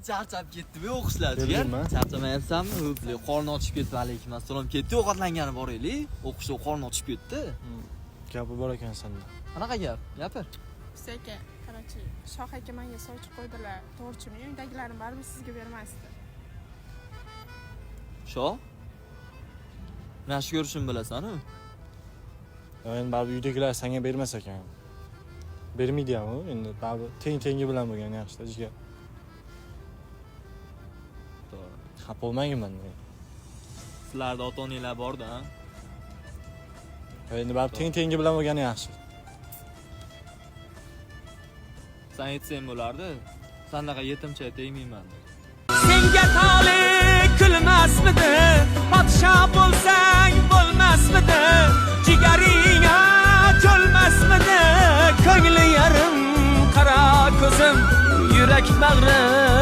Charchab ketdim o'qishlarga. Bildingmi? Charchamayapsanmi? Hopli, qorni ochib ketdi, alaykum assalom. Ketdi, ovqatlangani bor edi. O'qishda qorni ochib ketdi. Gapi bor ekan senda. Qanaqa gap? Gapir. Biz aka, qarachi, Shoh aka menga sochib qo'ydilar. To'g'rimi? Uydagilarni baribir sizga bermasdi. Sho? Yaxshi ko'rishimni bilasan-ku. Endi baribir uydagilar senga bermas ekan. Bermaydi-ku, endi baribir tengi bilan bo'lgan yaxshi, jigar. To'g'ri. Xafa bo'lmang menda. Sizlarda ota-onalar bor-da. Endi baribir tengi bilan bo'lgani yaxshi. Sen aytsang bo'lardi. Sanaqa yetimcha tegmayman. Senga tole kulmasmidi? Podsho bo'lsang bo'lmasmidi? Jigaringga to'lmasmidi? Ko'ngli yarim qara ko'zim, yurak bag'rim